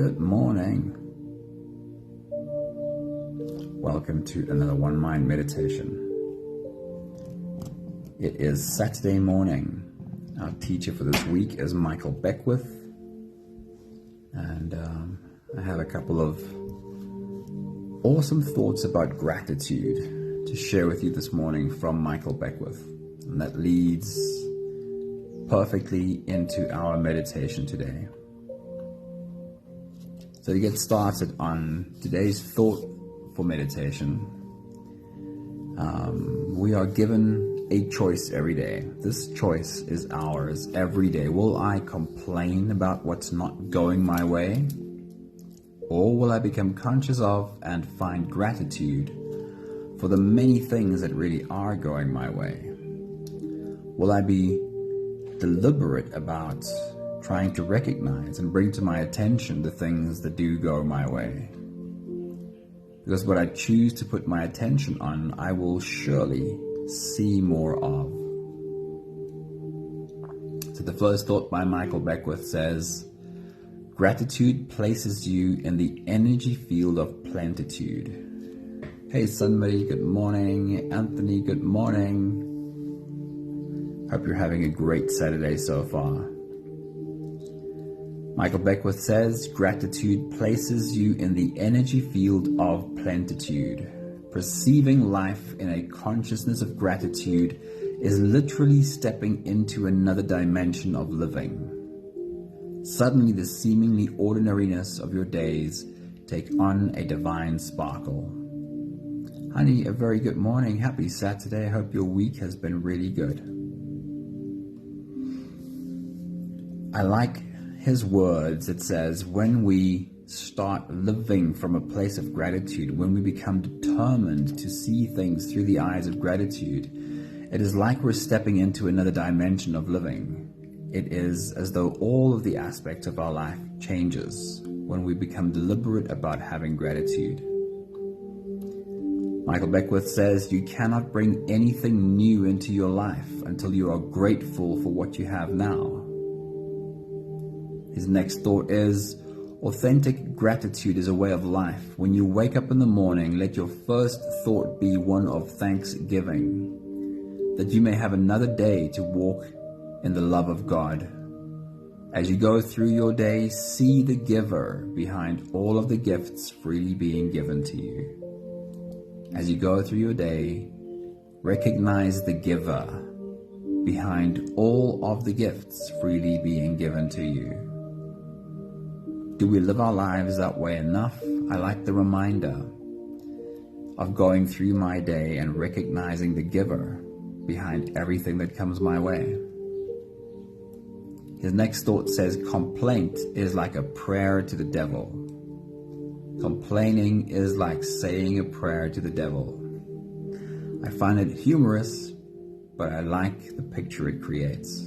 Good morning. Welcome to another One Mind meditation. It is Saturday morning. Our teacher for this week is Michael Beckwith. And I have a couple of awesome thoughts about gratitude to share with you this morning from Michael Beckwith. And that leads perfectly into our meditation today. So to get started on today's thought for meditation, we are given a choice every day. This choice is ours every day. Will I complain about what's not going my way? Or will I become conscious of and find gratitude for the many things that really are going my way? Will I be deliberate about trying to recognize and bring to my attention the things that do go my way? Because what I choose to put my attention on, I will surely see more of. So the first thought by Michael Beckwith says, gratitude places you in the energy field of plenitude. Hey somebody, good morning. Anthony, good morning. Hope you're having a great Saturday so far. Michael Beckwith says, gratitude places you in the energy field of plenitude. Perceiving life in a consciousness of gratitude is literally stepping into another dimension of living. Suddenly, the seemingly ordinariness of your days take on a divine sparkle. Honey, a very good morning. Happy Saturday. I hope your week has been really good. I like his words. It says, when we start living from a place of gratitude, when we become determined to see things through the eyes of gratitude, it is like we're stepping into another dimension of living. It is as though all of the aspects of our life changes when we become deliberate about having gratitude. Michael Beckwith says, you cannot bring anything new into your life until you are grateful for what you have now. His next thought is, authentic gratitude is a way of life. When you wake up in the morning, let your first thought be one of thanksgiving, that you may have another day to walk in the love of God. As you go through your day, see the giver behind all of the gifts freely being given to you. As you go through your day, recognize the giver behind all of the gifts freely being given to you. Do we live our lives that way enough? I like the reminder of going through my day and recognizing the giver behind everything that comes my way. His next thought says, complaint is like a prayer to the devil. Complaining is like saying a prayer to the devil. I find it humorous, but I like the picture it creates.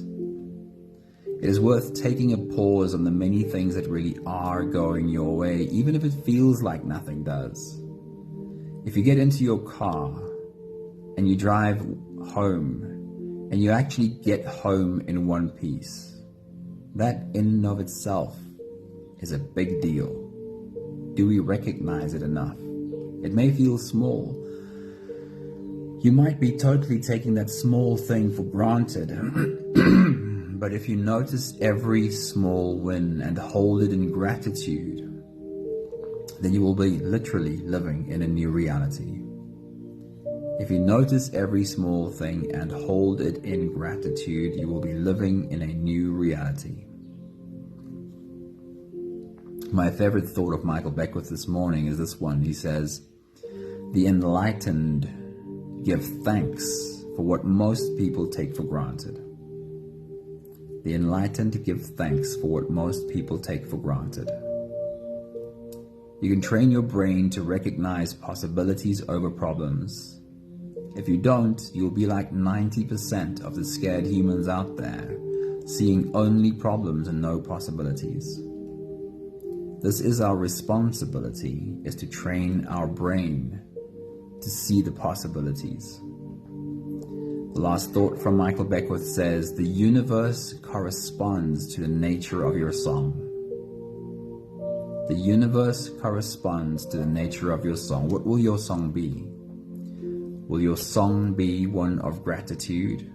It is worth taking a pause on the many things that really are going your way, even if it feels like nothing does. If you get into your car and you drive home and you actually get home in one piece, that in and of itself is a big deal. Do we recognize it enough? It may feel small. You might be totally taking that small thing for granted. But if you notice every small win and hold it in gratitude, then you will be literally living in a new reality. If you notice every small thing and hold it in gratitude, you will be living in a new reality. My favorite thought of Michael Beckwith this morning is this one. He says, the enlightened give thanks for what most people take for granted. The enlightened give thanks for what most people take for granted. You can train your brain to recognize possibilities over problems. If you don't, you'll be like 90% of the scared humans out there, seeing only problems and no possibilities. This is our responsibility, is to train our brain to see the possibilities. The last thought from Michael Beckwith says, the universe corresponds to the nature of your song. The universe corresponds to the nature of your song. What will your song be? Will your song be one of gratitude?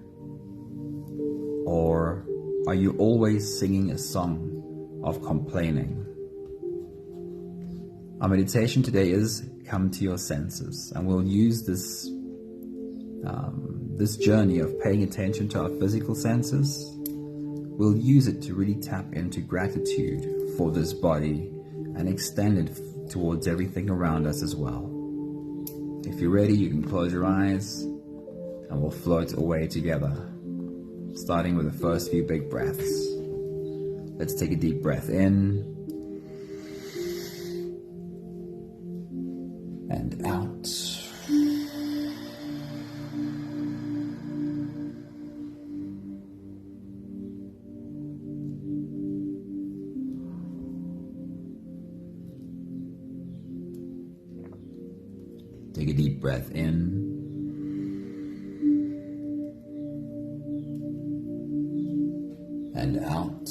Or are you always singing a song of complaining? Our meditation today is come to your senses, and we'll use this journey of paying attention to our physical senses. We'll use it to really tap into gratitude for this body and extend it towards everything around us as well. If you're ready, you can close your eyes and we'll float away together, starting with the first few big breaths. Let's take a deep breath in and out. Take a deep breath in and out.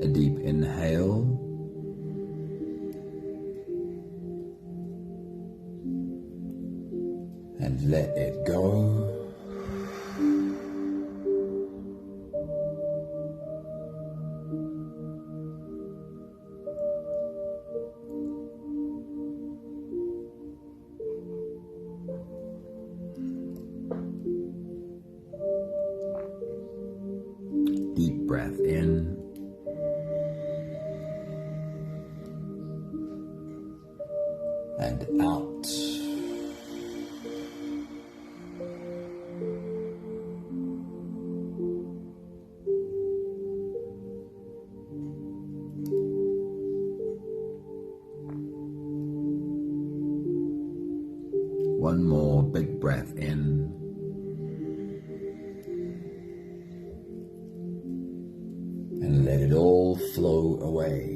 A deep inhale. And let it go. Deep breath in. And out. One more big breath in and let it all flow away.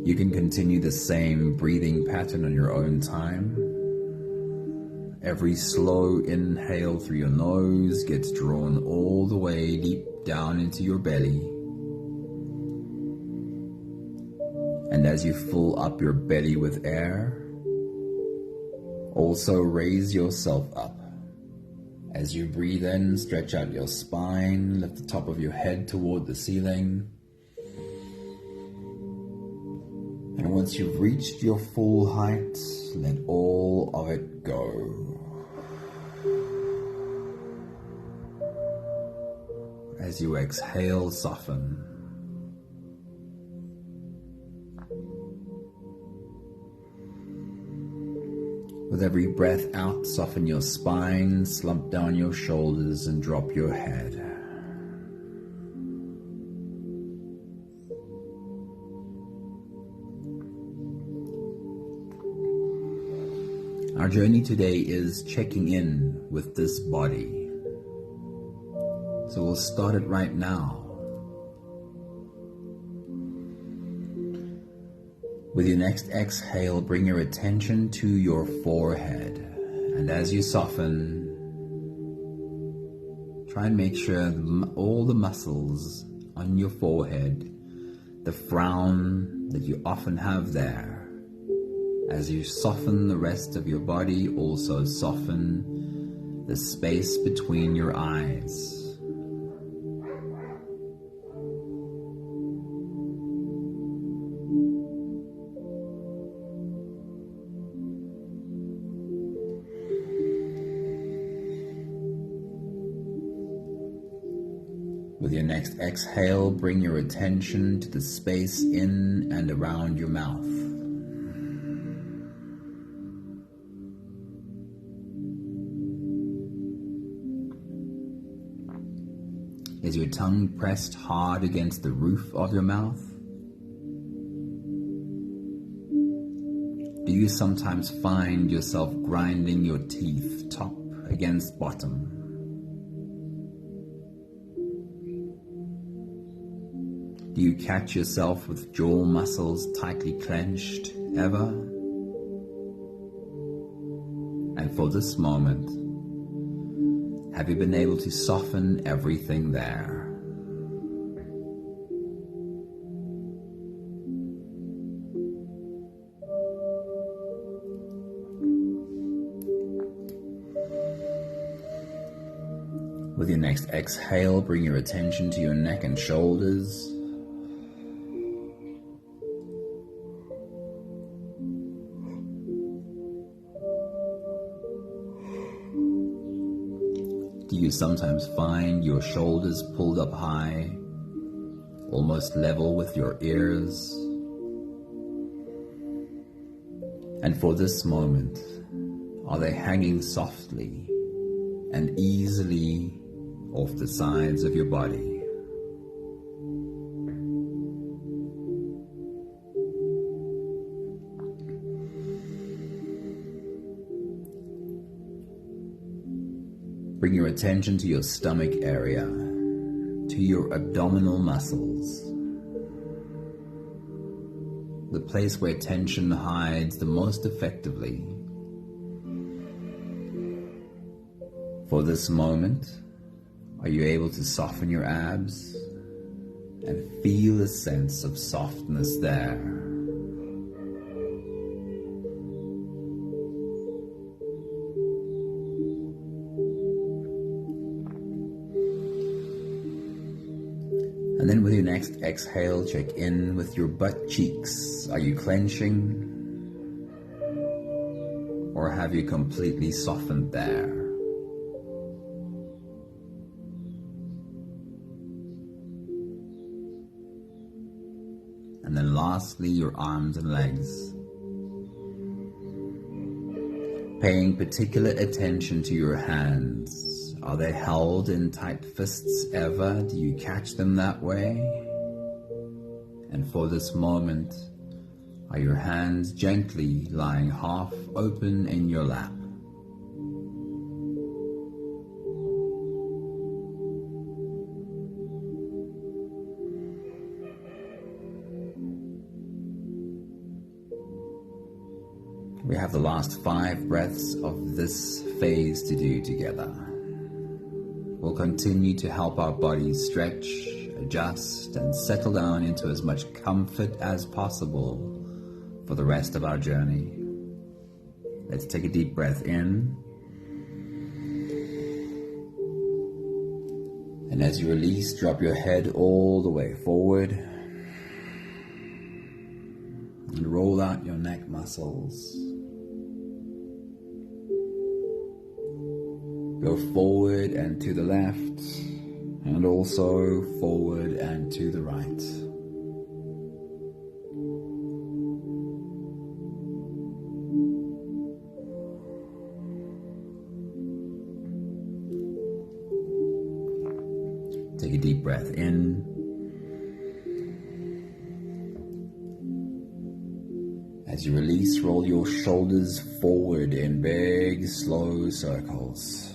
You can continue the same breathing pattern on your own time. Every slow inhale through your nose gets drawn all the way deep down into your belly. And as you fill up your belly with air, also raise yourself up. As you breathe in, stretch out your spine, lift the top of your head toward the ceiling. And once you've reached your full height, let all of it go. As you exhale, soften. With every breath out, soften your spine, slump down your shoulders, and drop your head. Our journey today is checking in with this body. So we'll start it right now. With your next exhale, bring your attention to your forehead. And as you soften, try and make sure all the muscles on your forehead, the frown that you often have there, as you soften the rest of your body, also soften the space between your eyes. With your next exhale, bring your attention to the space in and around your mouth. Is your tongue pressed hard against the roof of your mouth? Do you sometimes find yourself grinding your teeth top against bottom? Do you catch yourself with jaw muscles tightly clenched ever? And for this moment, have you been able to soften everything there? With your next exhale, bring your attention to your neck and shoulders. Do you sometimes find your shoulders pulled up high, almost level with your ears? And for this moment, are they hanging softly and easily off the sides of your body? Bring your attention to your stomach area, to your abdominal muscles, the place where tension hides the most effectively. For this moment, are you able to soften your abs and feel a sense of softness there? And then with your next exhale, check in with your butt cheeks. Are you clenching? Or have you completely softened there? And then lastly, your arms and legs. Paying particular attention to your hands. Are they held in tight fists ever? Do you catch them that way? And for this moment, are your hands gently lying half open in your lap? We have the last 5 breaths of this phase to do together. We'll continue to help our bodies stretch, adjust, and settle down into as much comfort as possible for the rest of our journey. Let's take a deep breath in. And as you release, drop your head all the way forward. And roll out your neck muscles. Go forward and to the left, and also forward and to the right. Take a deep breath in. As you release, roll your shoulders forward in big, slow circles.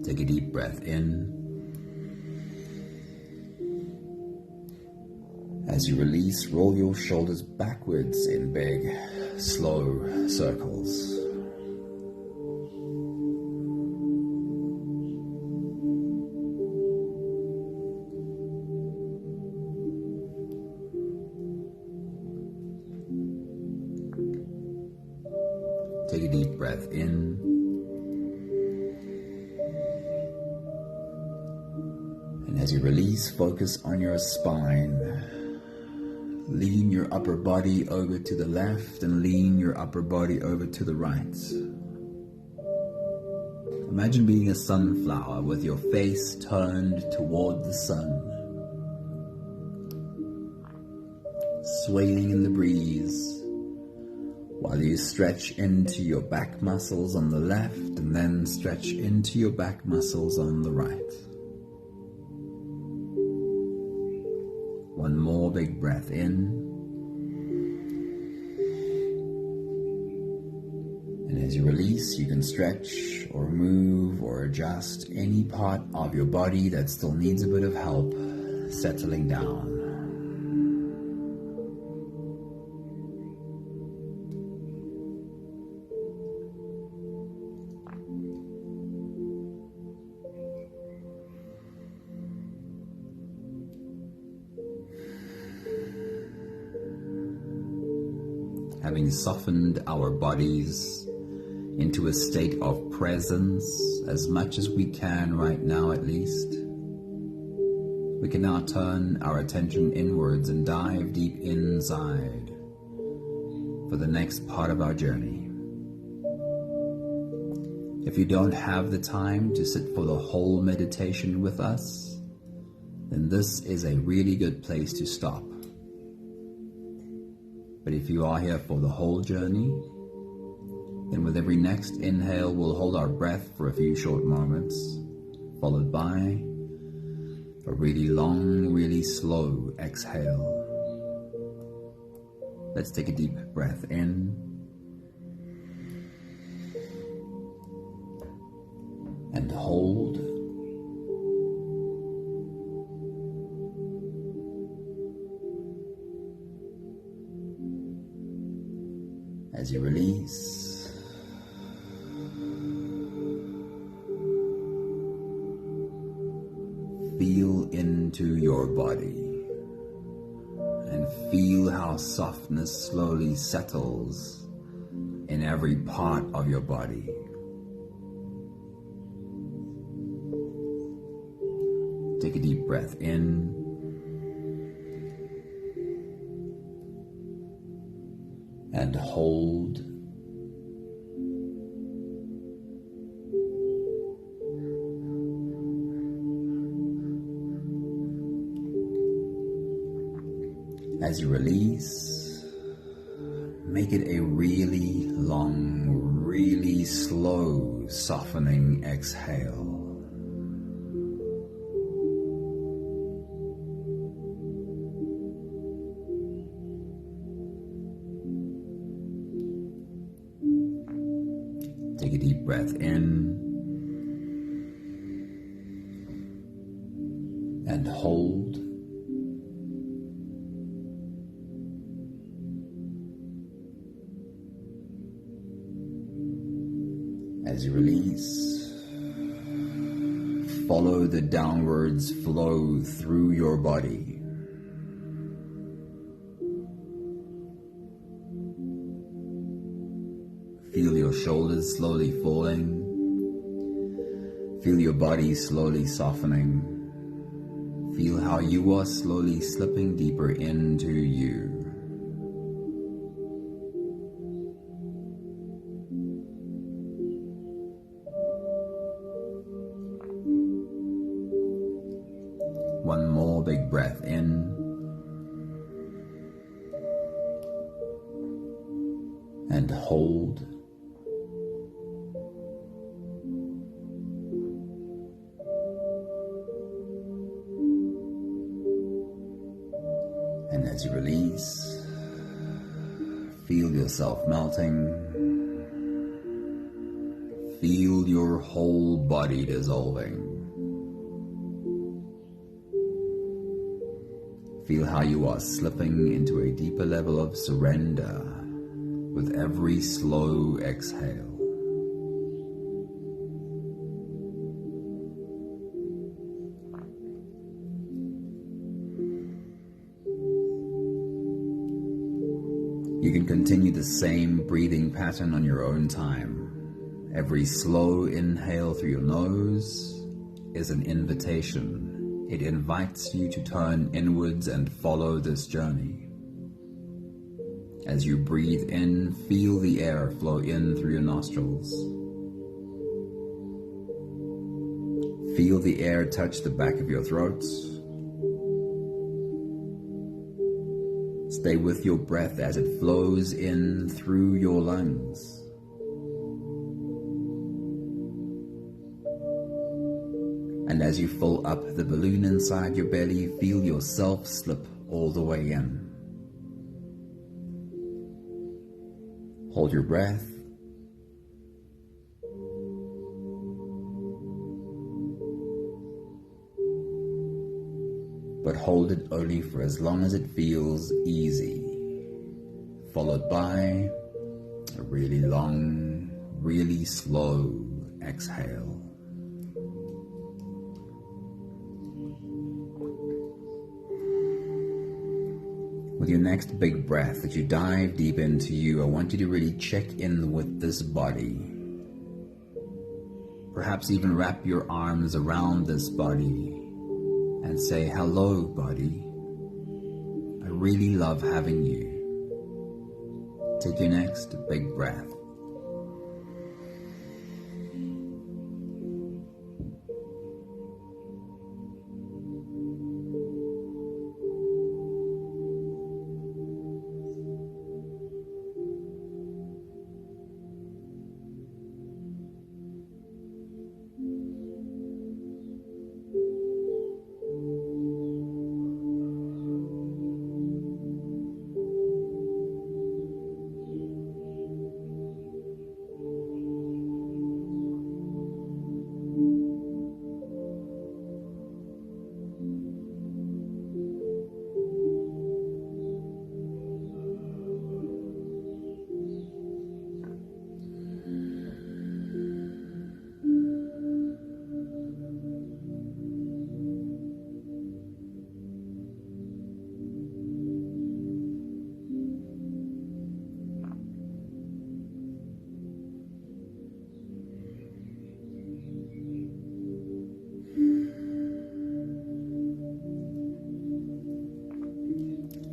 Take a deep breath in. As you release, roll your shoulders backwards in big, slow circles. Take a deep breath in. And as you release, focus on your spine. Lean your upper body over to the left and lean your upper body over to the right. Imagine being a sunflower with your face turned toward the sun, swaying in the breeze, while you stretch into your back muscles on the left and then stretch into your back muscles on the right. One more big breath in. And as you release, you can stretch or move or adjust any part of your body that still needs a bit of help settling down. Having softened our bodies into a state of presence as much as we can right now at least, we can now turn our attention inwards and dive deep inside for the next part of our journey. If you don't have the time to sit for the whole meditation with us, then this is a really good place to stop. But if you are here for the whole journey, then with every next inhale, we'll hold our breath for a few short moments, followed by a really long, really slow exhale. Let's take a deep breath in and hold. As you release, feel into your body and feel how softness slowly settles in every part of your body. Take a deep breath in and hold. As you release, make it a really long, really slow, softening exhale. Take a deep breath in and hold. As you release, follow the downwards flow through your body. Feel your shoulders slowly falling. Feel your body slowly softening. Feel how you are slowly slipping deeper into you. One more big breath in and hold. And as you release, feel yourself melting. Feel your whole body dissolving. Feel how you are slipping into a deeper level of surrender with every slow exhale. You can continue the same breathing pattern on your own time. Every slow inhale through your nose is an invitation. It invites you to turn inwards and follow this journey. As you breathe in, feel the air flow in through your nostrils. feel the air touch the back of your throat. Stay with your breath as it flows in through your lungs. And as you fill up the balloon inside your belly, feel yourself slip all the way in. Hold your breath. But hold it only for as long as it feels easy, followed by a really long, really slow exhale. With your next big breath, as you dive deep into you, I want you to really check in with this body. Perhaps even wrap your arms around this body and say, "Hello, body. I really love having you." Take your next big breath.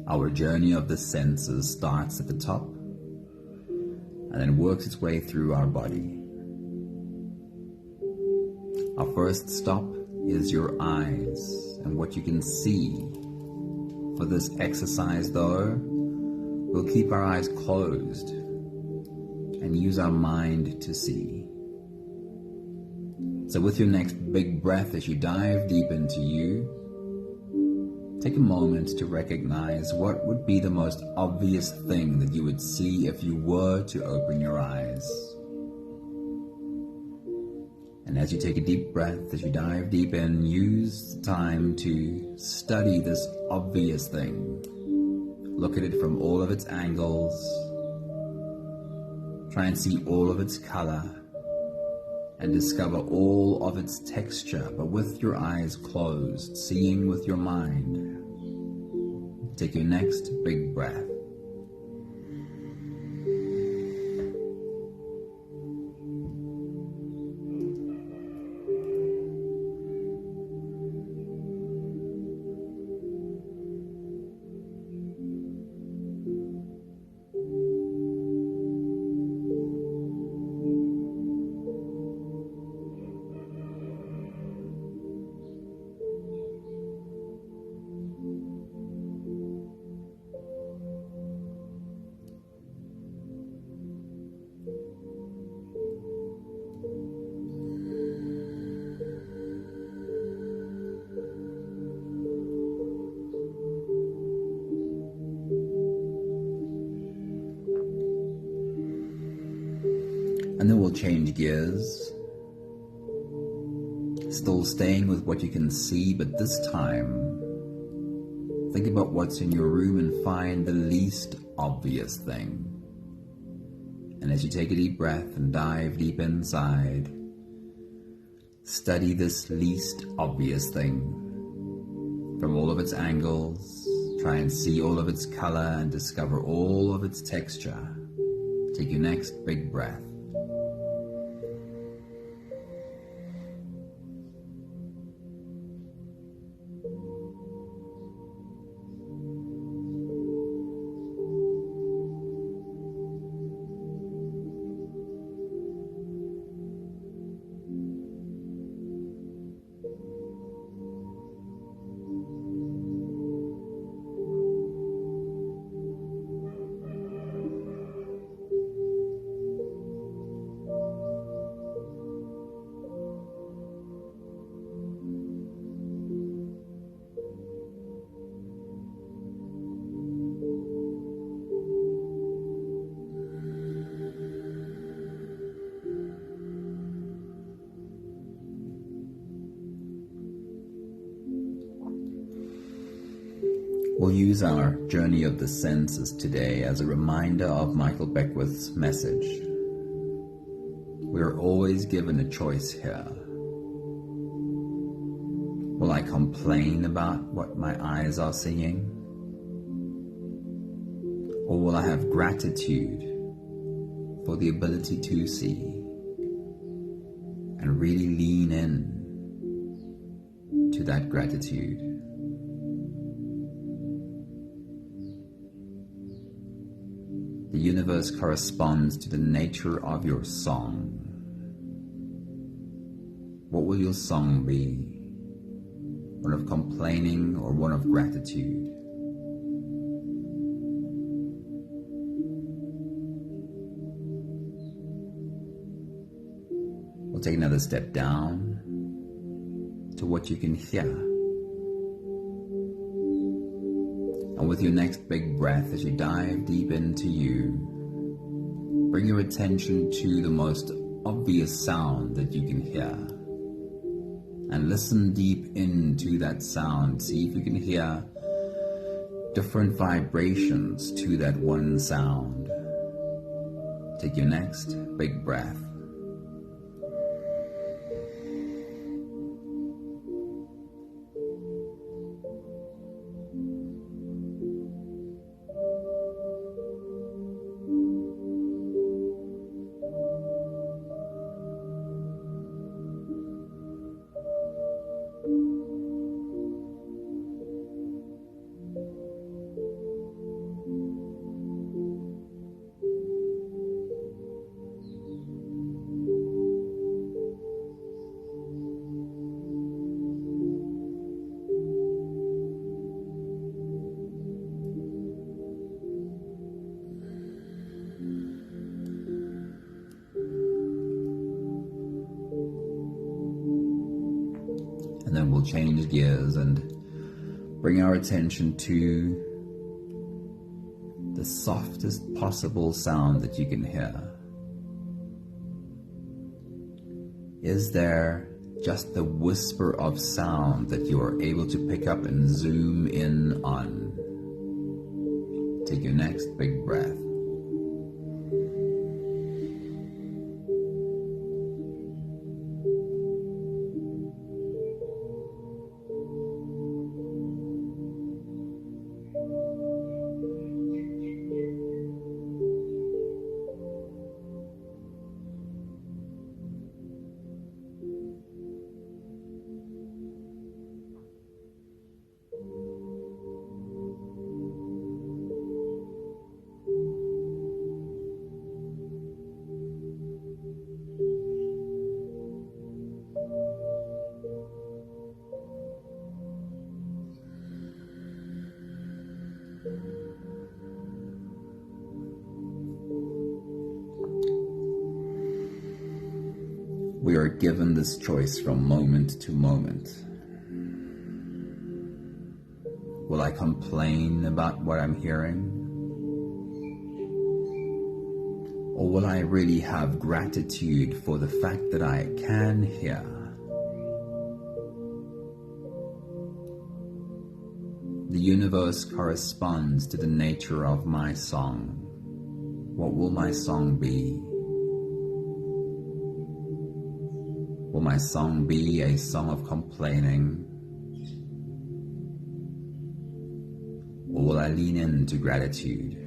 Our journey of the senses starts at the top and then works its way through our body. Our first stop is your eyes and what you can see. For this exercise though, we'll keep our eyes closed and use our mind to see. So with your next big breath as you dive deep into you, take a moment to recognize what would be the most obvious thing that you would see if you were to open your eyes. And as you take a deep breath, as you dive deep in, use the time to study this obvious thing. Look at it from all of its angles. Try and see all of its color and discover all of its texture, but with your eyes closed, seeing with your mind. Take your next big breath. And then we'll change gears, still staying with what you can see, but this time, think about what's in your room and find the least obvious thing. And as you take a deep breath and dive deep inside, study this least obvious thing from all of its angles. Try and see all of its color and discover all of its texture. Take your next big breath. We'll use our journey of the senses today as a reminder of Michael Beckwith's message. We are always given a choice here. Will I complain about what my eyes are seeing? Or will I have gratitude for the ability to see and really lean in to that gratitude? The universe corresponds to the nature of your song. What will your song be? One of complaining or one of gratitude? We'll take another step down to what you can hear. And with your next big breath, as you dive deep into you, bring your attention to the most obvious sound that you can hear. And listen deep into that sound. See if you can hear different vibrations to that one sound. Take your next big breath. And then we'll change gears and bring our attention to the softest possible sound that you can hear. Is there just the whisper of sound that you are able to pick up and zoom in on? Take your next big breath. We are given this choice from moment to moment. Will I complain about what I'm hearing? Or will I really have gratitude for the fact that I can hear? The universe corresponds to the nature of my song. What will my song be? Will my song be a song of complaining? Or will I lean into gratitude?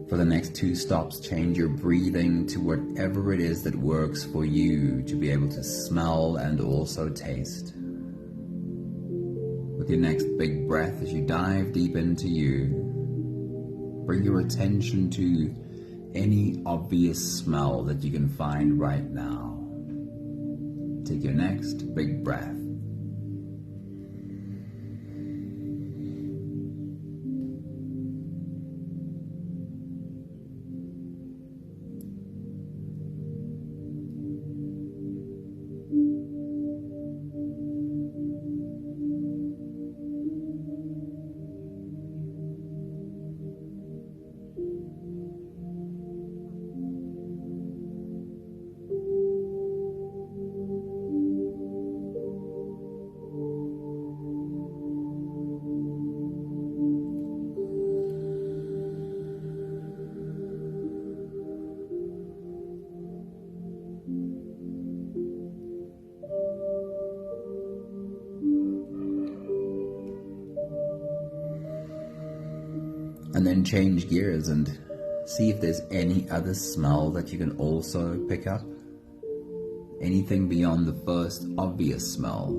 For the next 2 stops, change your breathing to whatever it is that works for you to be able to smell and also taste. With your next big breath, as you dive deep into you, bring your attention to any obvious smell that you can find right now. Take your next big breath. And then change gears and see if there's any other smell that you can also pick up. Anything beyond the first obvious smell.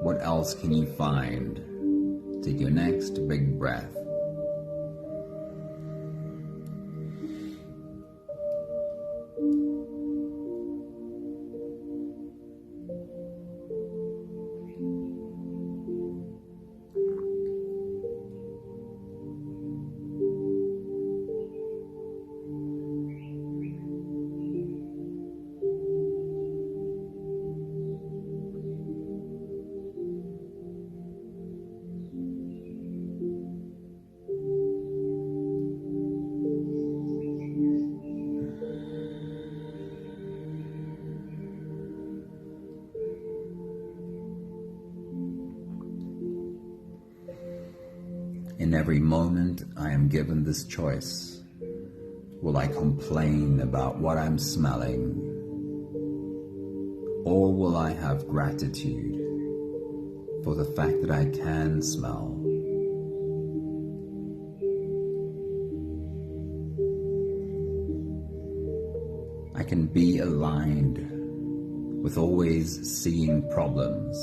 What else can you find? Take your next big breath. In every moment I am given this choice. Will I complain about what I'm smelling? Or will I have gratitude for the fact that I can smell? I can be aligned with always seeing problems,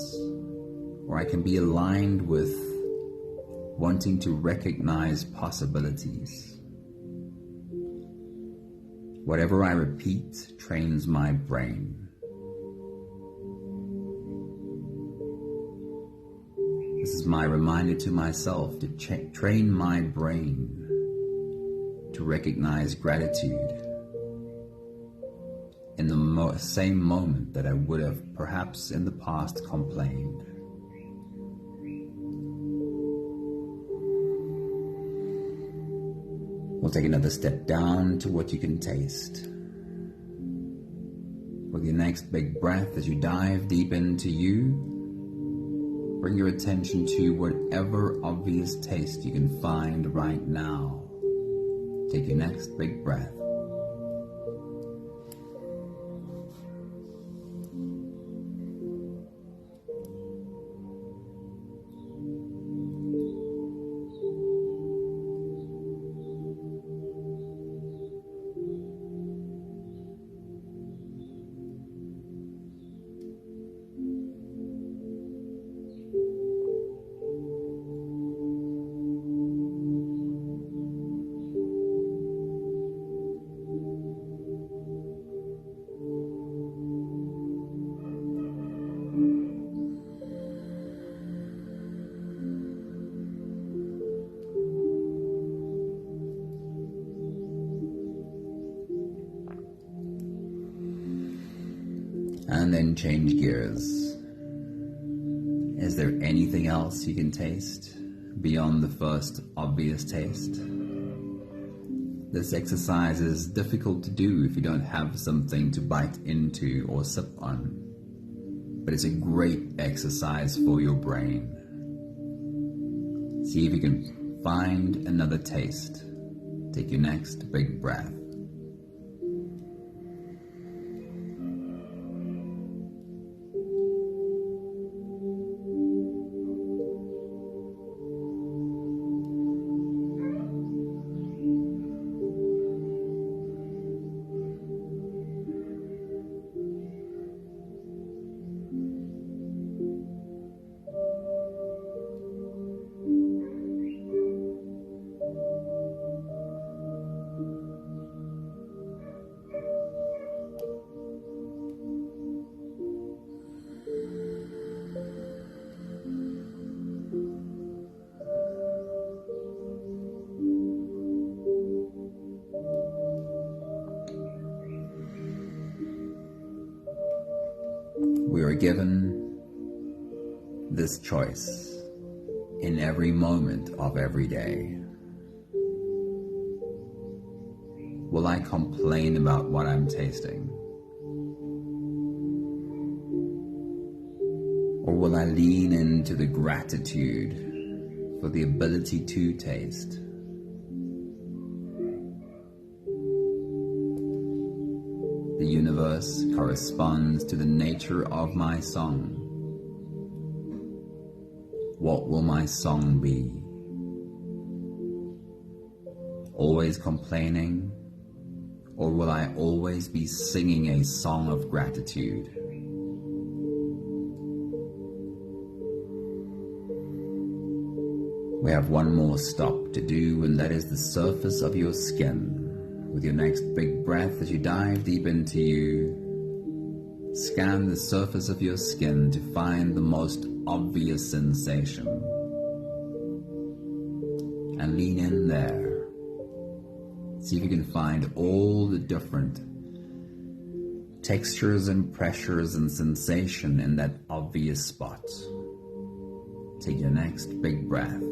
or I can be aligned with wanting to recognize possibilities. Whatever I repeat trains my brain. This is my reminder to myself to train my brain to recognize gratitude in the same moment that I would have perhaps in the past complained. We'll take another step down to what you can taste. With your next big breath, as you dive deep into you, bring your attention to whatever obvious taste you can find right now. Take your next big breath. And then change gears. Is there anything else you can taste beyond the first obvious taste? This exercise is difficult to do if you don't have something to bite into or sip on, but it's a great exercise for your brain. See if you can find another taste. Take your next big breath. We are given this choice in every moment of every day. Will I complain about what I'm tasting? Or will I lean into the gratitude for the ability to taste? The universe corresponds to the nature of my song. What will my song be? always complaining, or will I always be singing a song of gratitude? We have one more stop to do, and that is the surface of your skin. With your next big breath, as you dive deep into you, scan the surface of your skin to find the most obvious sensation. And lean in there. See if you can find all the different textures and pressures and sensation in that obvious spot. Take your next big breath.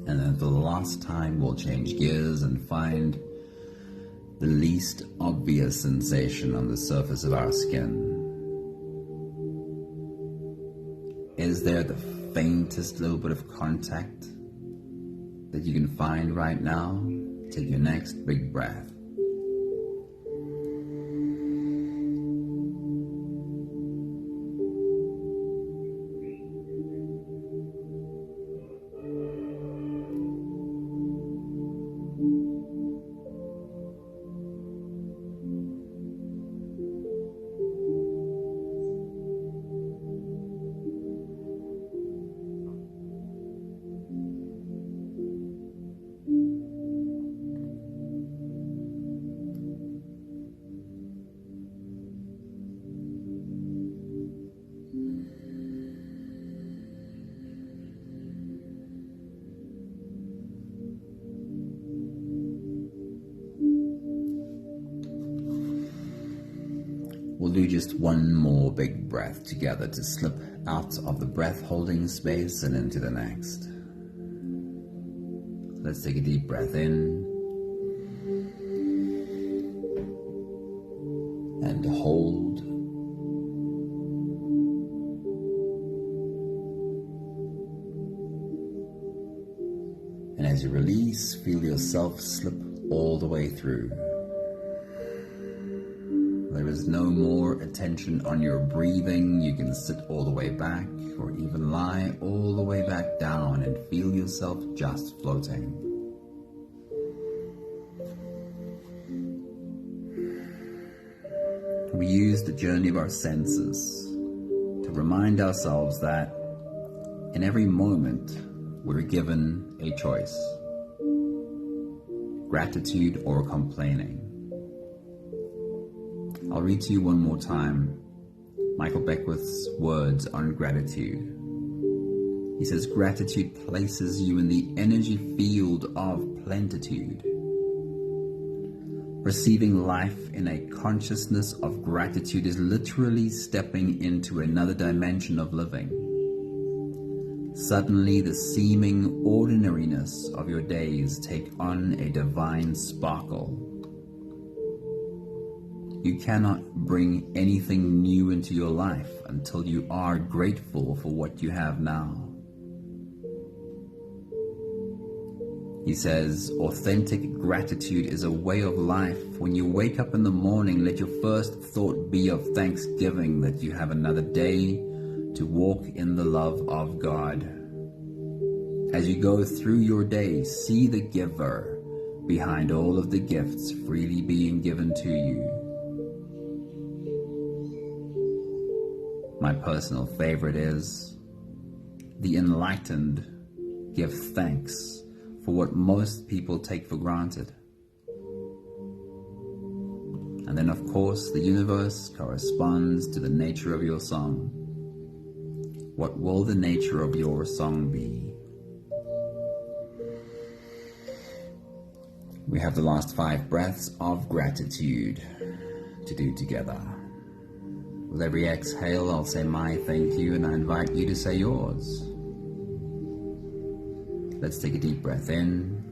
And then for the last time, we'll change gears and find the least obvious sensation on the surface of our skin. Is there the faintest little bit of contact that you can find right now? Take your next big breath. We'll do just one more big breath together to slip out of the breath holding space and into the next. Let's take a deep breath in and hold. And as you release, feel yourself slip all the way through. There is no more attention on your breathing. You can sit all the way back or even lie all the way back down and feel yourself just floating. We use the journey of our senses to remind ourselves that in every moment we're given a choice: gratitude or complaining. I'll read to you one more time Michael Beckwith's words on gratitude. He says, gratitude places you in the energy field of plenitude. Receiving life in a consciousness of gratitude is literally stepping into another dimension of living. Suddenly, the seeming ordinariness of your days take on a divine sparkle. You cannot bring anything new into your life until you are grateful for what you have now. He says, authentic gratitude is a way of life. When you wake up in the morning, let your first thought be of thanksgiving that you have another day to walk in the love of God. As you go through your day, see the giver behind all of the gifts freely being given to you. My personal favorite is, the enlightened give thanks for what most people take for granted. And then, of course, the universe corresponds to the nature of your song. What will the nature of your song be? We have the last 5 breaths of gratitude. to do together. With every exhale, I'll say my thank you, and I invite you to say yours. Let's take a deep breath in.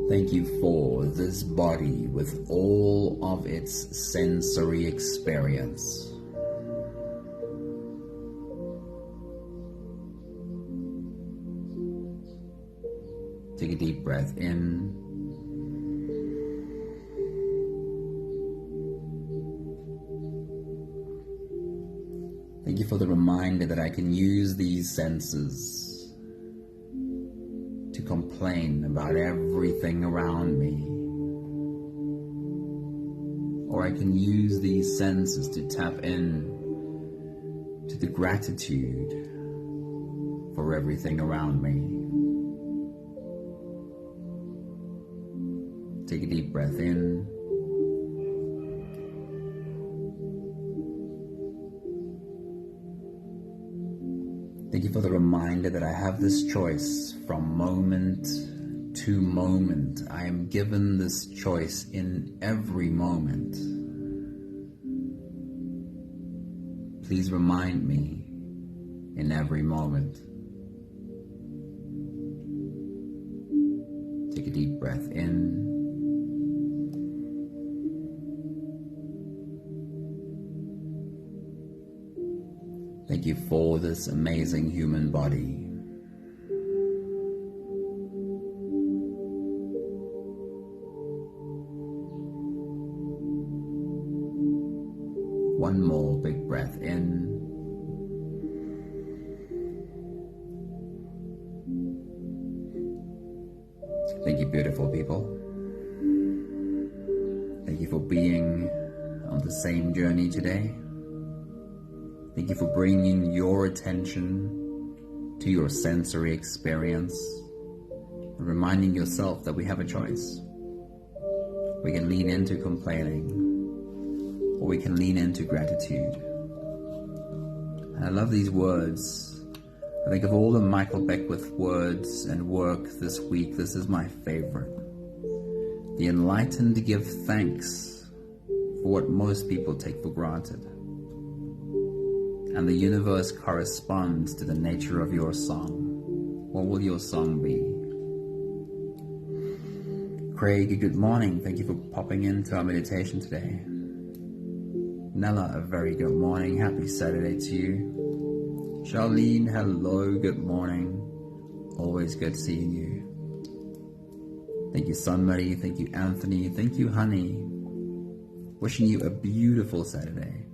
Thank you for this body with all of its sensory experience. Take a deep breath in. Thank you for the reminder that I can use these senses to complain about everything around me. Or I can use these senses to tap in to the gratitude for everything around me. Take a deep breath in. Thank you for the reminder that I have this choice from moment to moment. I am given this choice in every moment. Please remind me in every moment. Take a deep breath in. Thank you for this amazing human body. One more big breath in. Thank you, beautiful people. Thank you for being on the same journey today. Thank you for bringing your attention to your sensory experience and reminding yourself that we have a choice. We can lean into complaining, or we can lean into gratitude. And I love these words. I think of all the Michael Beckwith words and work this week, this is my favorite. The enlightened give thanks for what most people take for granted. And the universe corresponds to the nature of your song. What will your song be? Craig, good morning. Thank you for popping into our meditation today. Nella, a very good morning. Happy Saturday to you. Charlene, hello, good morning. Always good seeing you. Thank you, Sunmarie. Thank you, Anthony. Thank you, Honey. Wishing you a beautiful Saturday.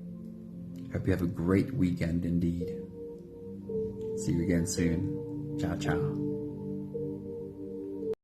Hope you have a great weekend indeed. See you again soon. Ciao, ciao.